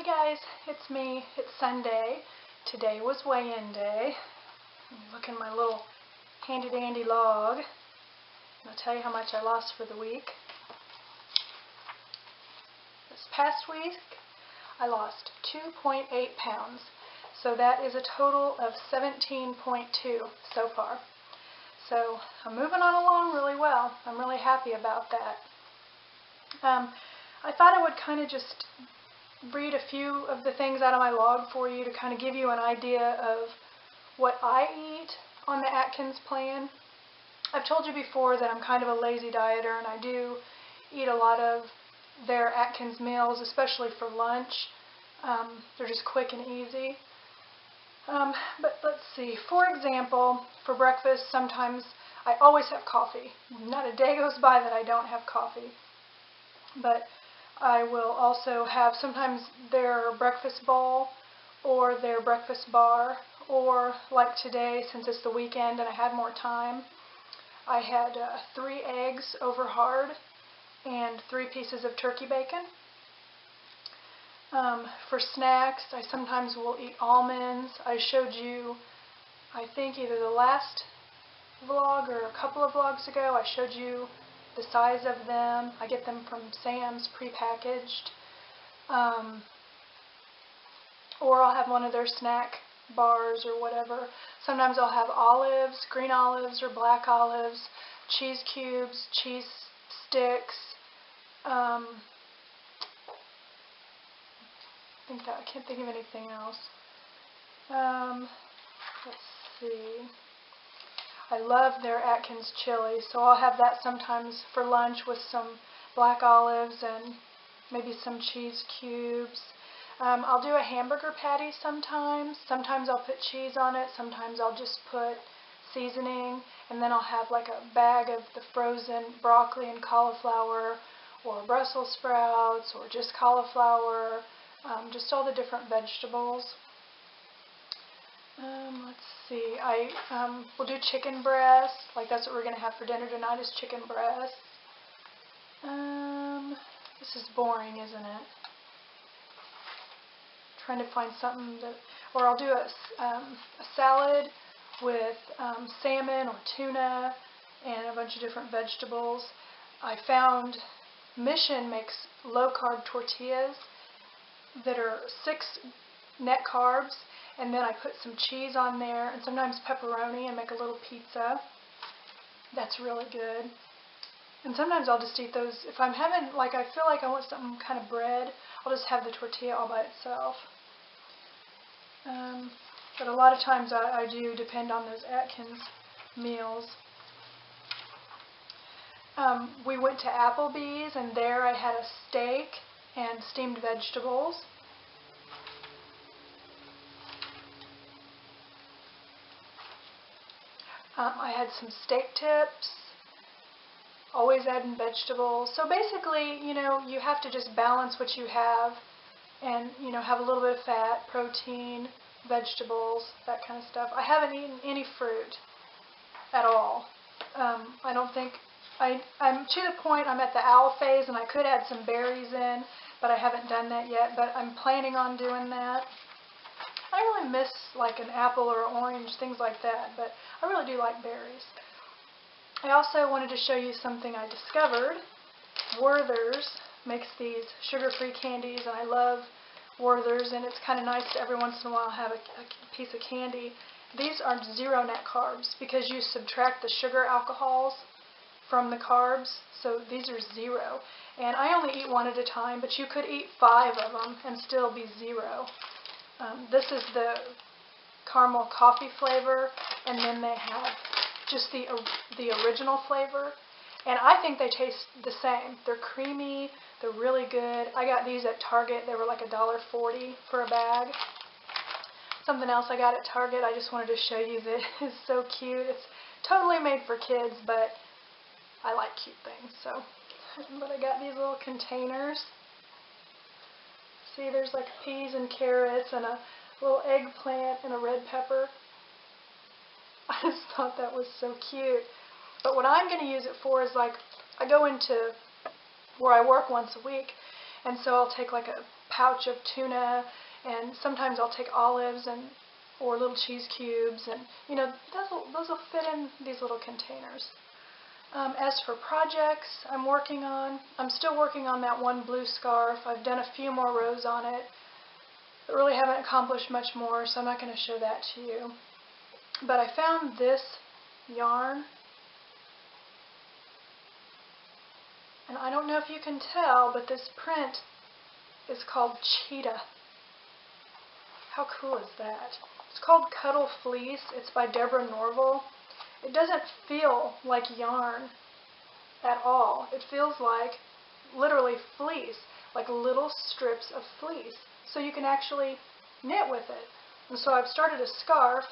guys, it's me. It's Sunday. Today was weigh-in day. Look in my little handy-dandy log. I'll tell you how much I lost for the week. This past week, I lost 2.8 pounds. So that is a total of 17.2 so far. So I'm moving on along really well. I'm really happy about that. I thought I would kind of just read a few of the things out of my log for you to kind of give you an idea of what I eat on the Atkins plan. I've told you before that I'm kind of a lazy dieter, and I do eat a lot of their Atkins meals, especially for lunch. They're just quick and easy. But let's see. For example, for breakfast, sometimes I always have coffee. Not a day goes by that I don't have coffee. But I will also have sometimes their breakfast bowl or their breakfast bar, or like today, since it's the weekend and I had more time, I had 3 eggs over hard and 3 pieces of turkey bacon. For snacks, I sometimes will eat almonds. I showed you, I think either the last vlog or a couple of vlogs ago, I showed you the size of them. I get them from Sam's prepackaged. Or I'll have one of their snack bars or whatever. Sometimes I'll have olives, green olives or black olives, cheese cubes, cheese sticks. I can't think of anything else. Let's see. I love their Atkins chili, so I'll have that sometimes for lunch with some black olives and maybe some cheese cubes. I'll do a hamburger patty sometimes. Sometimes I'll put cheese on it. Sometimes I'll just put seasoning, and then I'll have like a bag of the frozen broccoli and cauliflower, or Brussels sprouts, or just cauliflower, just all the different vegetables. Let's see, I will do chicken breast, like that's what we're going to have for dinner tonight, is chicken breast. This is boring, isn't it? Trying to find something that, or I'll do a salad with salmon or tuna and a bunch of different vegetables. I found Mission makes low-carb tortillas that are 6 net carbs, and then I put some cheese on there and sometimes pepperoni and make a little pizza. That's really good. And sometimes I'll just eat those. If I'm having, like, I feel like I want something kind of bread, I'll just have the tortilla all by itself. But a lot of times I do depend on those Atkins meals. We went to Applebee's, and there I had a steak and steamed vegetables. I had some steak tips, always adding vegetables. So basically, you know, you have to just balance what you have and, you know, have a little bit of fat, protein, vegetables, that kind of stuff. I haven't eaten any fruit at all. I don't think, I'm to the point, I'm at the owl phase, and I could add some berries in, but I haven't done that yet, but I'm planning on doing that. I don't really miss like an apple or orange, things like that, but I really do like berries. I also wanted to show you something I discovered. Werther's makes these sugar-free candies, and I love Werther's, and it's kind of nice to every once in a while have a piece of candy. These are 0 net carbs because you subtract the sugar alcohols from the carbs, so these are 0. And I only eat 1 at a time, but you could eat 5 of them and still be 0. This is the caramel coffee flavor, and then they have just the original flavor. And I think they taste the same. They're creamy, they're really good. I got these at Target. They were like $1.40 for a bag. Something else I got at Target, I just wanted to show you that is so cute. It's totally made for kids, but I like cute things. So, but I got these little containers. See, there's like peas and carrots and a little eggplant and a red pepper. I just thought that was so cute. But what I'm going to use it for is, like, I go into where I work once a week, and so I'll take like a pouch of tuna, and sometimes I'll take olives or little cheese cubes, and those will fit in these little containers. As for projects I'm still working on that one blue scarf. I've done a few more rows on it, but really haven't accomplished much more, so I'm not going to show that to you. But I found this yarn, and I don't know if you can tell, but this print is called Cheetah. How cool is that? It's called Cuddle Fleece. It's by Deborah Norville. It doesn't feel like yarn at all. It feels like literally fleece, like little strips of fleece. So you can actually knit with it. And so I've started a scarf,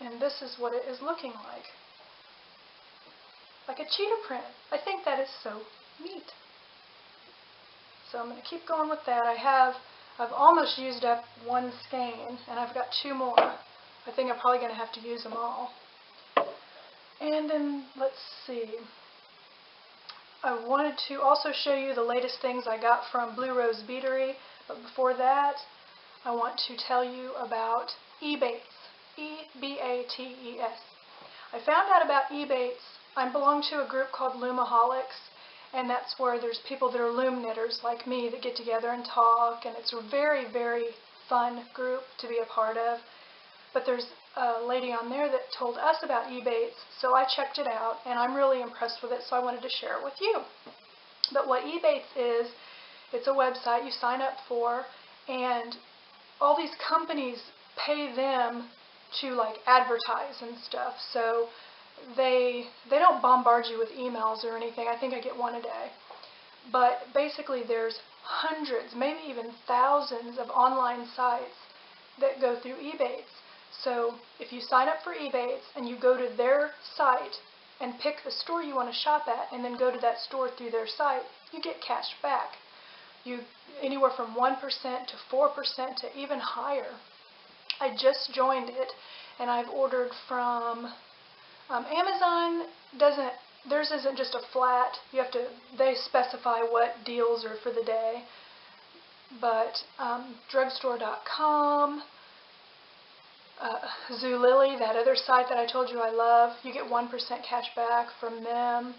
and this is what it is looking like a cheetah print. I think that is so neat. So I'm going to keep going with that. I've almost used up one skein, and I've got 2 more. I think I'm probably going to have to use them all. And then, let's see. I wanted to also show you the latest things I got from Blue Rose Beadery, but before that, I want to tell you about Ebates. E-B-A-T-E-S. I found out about Ebates. I belong to a group called Loomaholics, and that's where there's people that are loom knitters like me that get together and talk, and it's a very, very fun group to be a part of. But there's a lady on there that told us about Ebates, so I checked it out, and I'm really impressed with it, so I wanted to share it with you. But what Ebates is, it's a website you sign up for, and all these companies pay them to advertise and stuff. So they don't bombard you with emails or anything. I think I get one a day. But basically there's hundreds, maybe even thousands of online sites that go through Ebates. So if you sign up for Ebates and you go to their site and pick the store you want to shop at and then go to that store through their site, you get cash back. Anywhere from 1% to 4% to even higher. I just joined it, and I've ordered from Amazon. Theirs isn't just a flat. They specify what deals are for the day. But drugstore.com, Zulily, that other site that I told you I love, you get 1% cash back from them.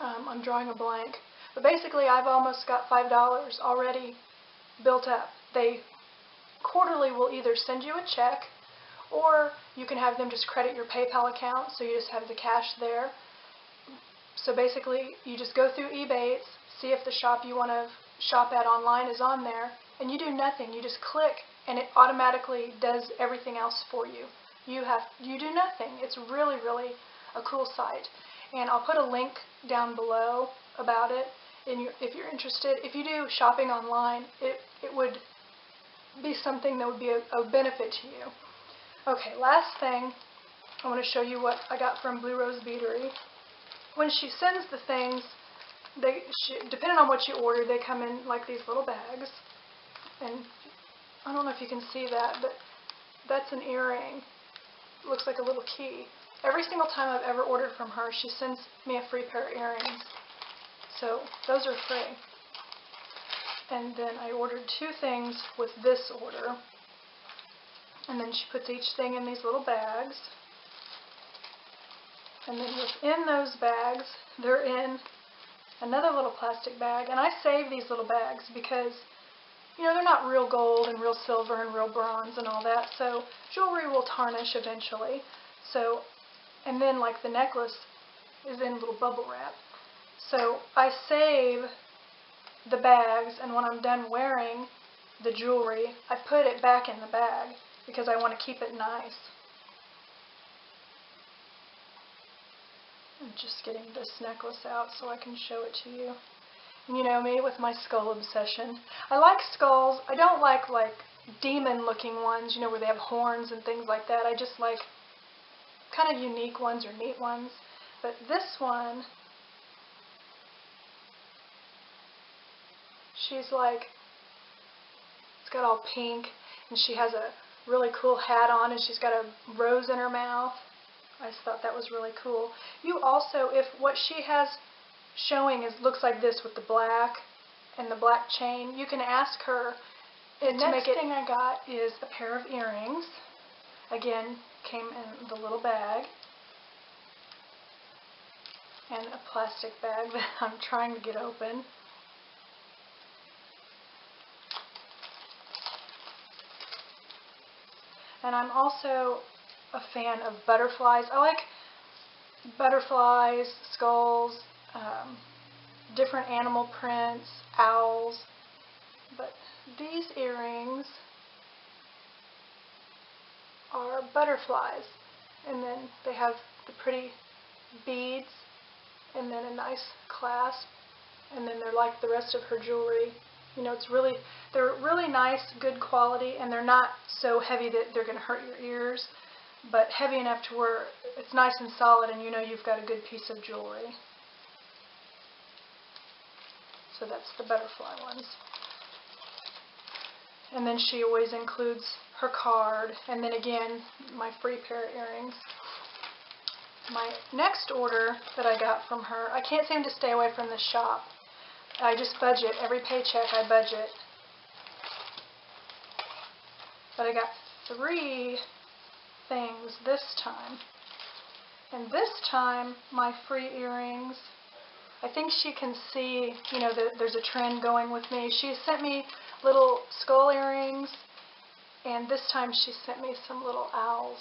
I'm drawing a blank. But basically, I've almost got $5 already built up. They quarterly will either send you a check, or you can have them just credit your PayPal account, so you just have the cash there. So basically, you just go through Ebates, see if the shop you want to shop at online is on there, and you do nothing. You just click, and it automatically does everything else for you. You do nothing. It's really, really a cool site. And I'll put a link down below about it. And if you're interested, if you do shopping online, it would be something that would be a benefit to you. Okay, last thing, I want to show you what I got from Blue Rose Beadery. When she sends the things, depending on what you order, they come in like these little bags. And I don't know if you can see that, but that's an earring. It looks like a little key. Every single time I've ever ordered from her, she sends me a free pair of earrings. So those are free. And then I ordered 2 things with this order. And then she puts each thing in these little bags. And then within those bags, they're in another little plastic bag. And I save these little bags because, they're not real gold and real silver and real bronze and all that. So jewelry will tarnish eventually. And then the necklace is in little bubble wrap. So I save the bags, and when I'm done wearing the jewelry, I put it back in the bag because I want to keep it nice. I'm just getting this necklace out so I can show it to you. And you know me with my skull obsession. I like skulls. I don't like demon-looking ones, where they have horns and things like that. I just like kind of unique ones or neat ones. But this one, she's it's got all pink, and she has a really cool hat on, and she's got a rose in her mouth. I just thought that was really cool. You also, if what she has showing looks like this with the black, and the black chain. You can ask her. The next thing I got is a pair of earrings. Again, came in the little bag. And a plastic bag that I'm trying to get open. And I'm also a fan of butterflies. I like butterflies, skulls, different animal prints, owls. But these earrings are butterflies. And then they have the pretty beads, and then a nice clasp, and then they're like the rest of her jewelry. You know, they're really nice, good quality, and they're not so heavy that they're going to hurt your ears, but heavy enough to where it's nice and solid and you know you've got a good piece of jewelry. So that's the butterfly ones. And then she always includes her card, and then again, my free pair of earrings. My next order that I got from her, I can't seem to stay away from this shop. I just budget. Every paycheck I budget. But I got 3 things this time. And this time, my free earrings, I think she can see, you know, that there's a trend going with me. She sent me little skull earrings, and this time she sent me some little owls.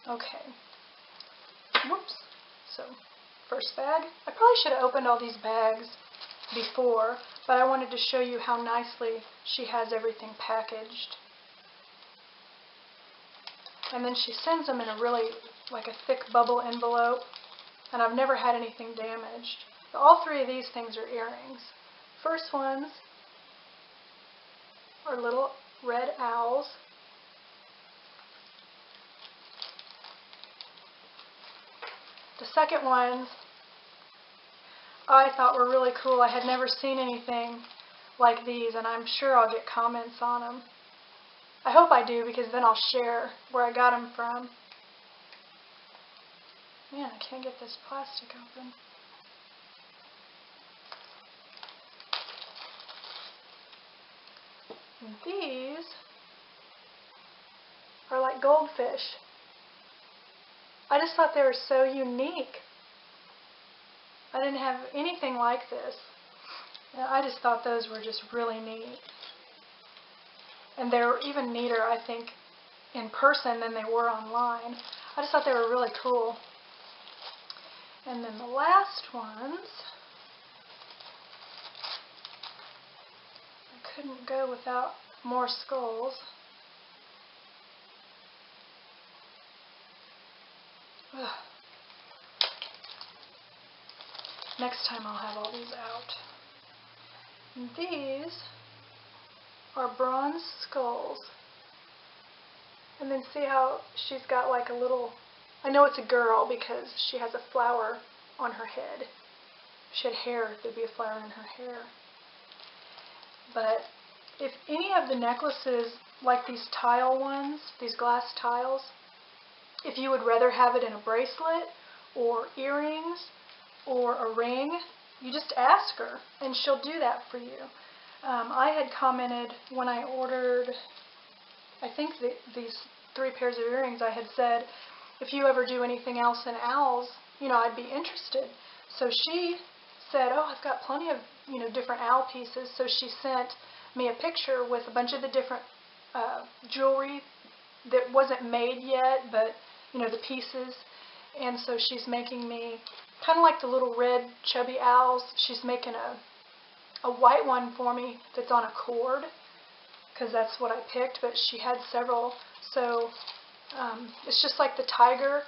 Okay. Whoops. So, first bag. I probably should have opened all these bags before, but I wanted to show you how nicely she has everything packaged. And then she sends them in a really, like a thick bubble envelope, and I've never had anything damaged. All 3 of these things are earrings. First ones are little red owls. The second ones I thought were really cool. I had never seen anything like these, and I'm sure I'll get comments on them. I hope I do, because then I'll share where I got them from. Man, I can't get this plastic open. And these are like goldfish. I just thought they were so unique. I didn't have anything like this. And I just thought those were just really neat. And they're even neater, I think, in person than they were online. I just thought they were really cool. And then the last ones, I couldn't go without more skulls. Ugh. Next time I'll have all these out. And these are bronze skulls. And then see how she's got like a little, I know it's a girl because she has a flower on her head. If she had hair, there'd be a flower in her hair. But if any of the necklaces, like these tile ones, these glass tiles, if you would rather have it in a bracelet or earrings or a ring, you just ask her and she'll do that for you. I had commented when I ordered, I think these 3 pairs of earrings, I had said, if you ever do anything else in owls, you know, I'd be interested. So she said, oh, I've got plenty of, you know, different owl pieces. So she sent me a picture with a bunch of the different jewelry that wasn't made yet, but, you know, the pieces. And so she's making me, kind of like the little red chubby owls, she's making a white one for me that's on a cord, because that's what I picked, but she had several. So it's just like the tiger.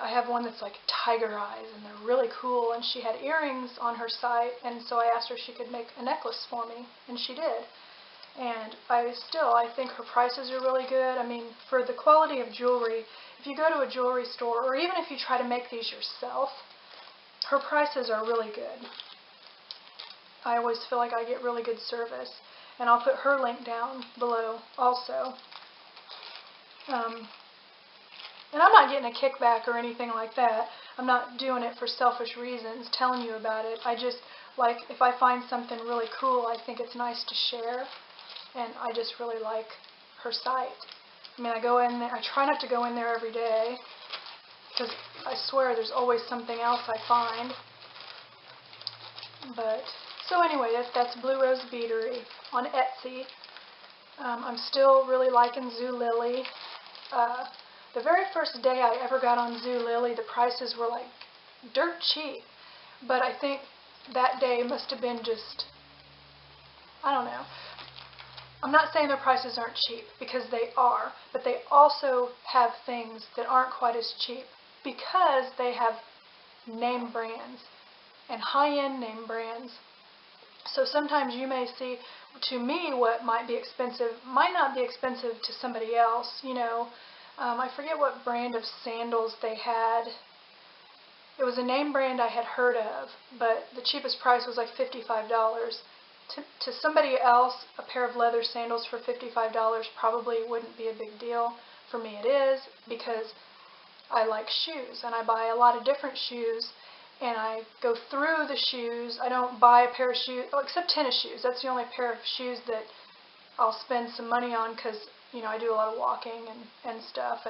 I have one that's like tiger eyes, and they're really cool, and she had earrings on her site, and so I asked her if she could make a necklace for me, and she did. And I think her prices are really good. I mean, for the quality of jewelry, if you go to a jewelry store, or even if you try to make these yourself, her prices are really good. I always feel like I get really good service. And I'll put her link down below also. And I'm not getting a kickback or anything like that. I'm not doing it for selfish reasons, telling you about it. I just, like, if I find something really cool, I think it's nice to share, and I just really like her site. I mean, I go in there, I try not to go in there every day, because I swear there's always something else I find. But, so anyway, that's Blue Rose Beadery on Etsy. I'm still really liking Zulily. The very first day I ever got on Zulily, the prices were like dirt cheap. But I think that day must have been just, I don't know. I'm not saying their prices aren't cheap, because they are, but they also have things that aren't quite as cheap because they have name brands and high-end name brands. So sometimes you may see, to me, what might be expensive might not be expensive to somebody else. You know, I forget what brand of sandals they had. It was a name brand I had heard of, but the cheapest price was like $55. To somebody else, a pair of leather sandals for $55 probably wouldn't be a big deal. For me it is, because I like shoes, and I buy a lot of different shoes, and I go through the shoes. I don't buy a pair of shoes, except tennis shoes. That's the only pair of shoes that I'll spend some money on, because, you know, I do a lot of walking and stuff.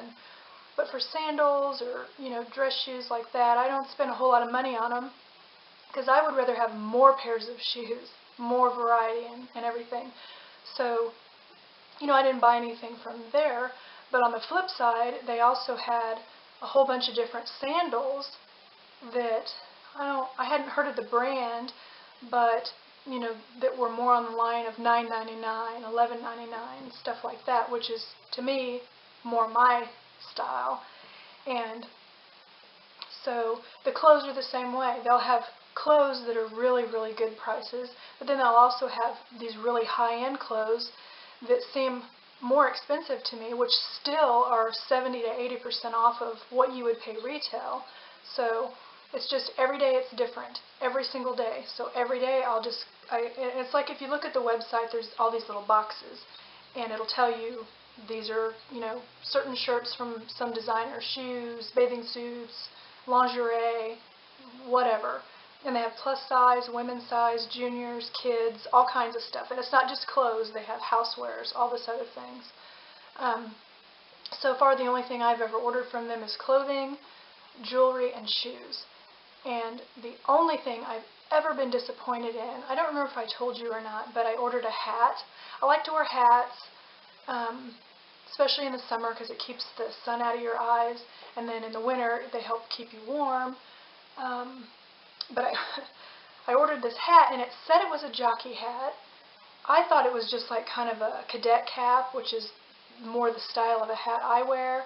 But for sandals or, you know, dress shoes like that, I don't spend a whole lot of money on them, because I would rather have more pairs of shoes, more variety and everything. So, you know, I didn't buy anything from there. But on the flip side, they also had a whole bunch of different sandals that I hadn't heard of the brand, but, you know, that were more on the line of $9.99, $11.99, stuff like that, which is, to me, more my style. And so the clothes are the same way. They'll have clothes that are really, really good prices, but then they'll also have these really high-end clothes that seem more expensive to me, which still are 70 to 80% off of what you would pay retail. So it's just every day it's different, every single day. So every day it's like if you look at the website, there's all these little boxes, and it'll tell you these are, you know, certain shirts from some designer, shoes, bathing suits, lingerie, whatever. And they have plus size, women's size, juniors, kids, all kinds of stuff. And it's not just clothes, they have housewares, all this other things. So far the only thing I've ever ordered from them is clothing, jewelry, and shoes. And the only thing I've ever been disappointed in, I don't remember if I told you or not, but I ordered a hat. I like to wear hats, especially in the summer, because it keeps the sun out of your eyes, and then in the winter they help keep you warm. But I ordered this hat, and it said it was a jockey hat. I thought it was just like kind of a cadet cap, which is more the style of a hat I wear.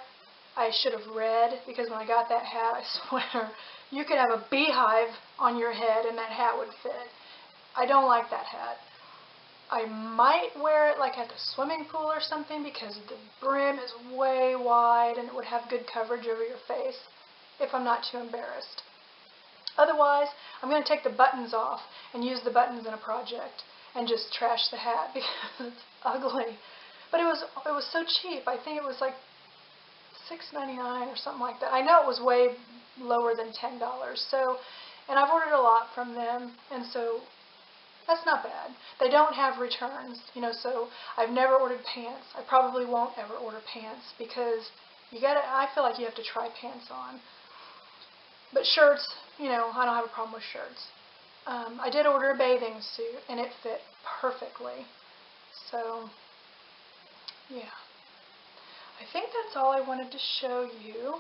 I should have read, because when I got that hat, I swear, you could have a beehive on your head and that hat would fit. I don't like that hat. I might wear it like at the swimming pool or something, because the brim is way wide and it would have good coverage over your face if I'm not too embarrassed. Otherwise, I'm going to take the buttons off and use the buttons in a project and just trash the hat because it's ugly. But it was so cheap. I think it was like $6.99 or something like that. I know it was way lower than $10. So, and I've ordered a lot from them, and so that's not bad. They don't have returns, you know, so I've never ordered pants. I probably won't ever order pants, because I feel like you have to try pants on. But shirts, you know, I don't have a problem with shirts. I did order a bathing suit, and it fit perfectly. So, yeah. I think that's all I wanted to show you.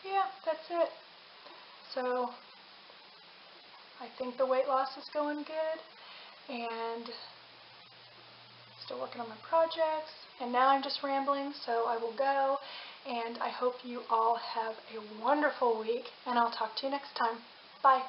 Yeah, that's it. So, I think the weight loss is going good, and still working on my projects, and now I'm just rambling, so I will go, and I hope you all have a wonderful week, and I'll talk to you next time. Bye.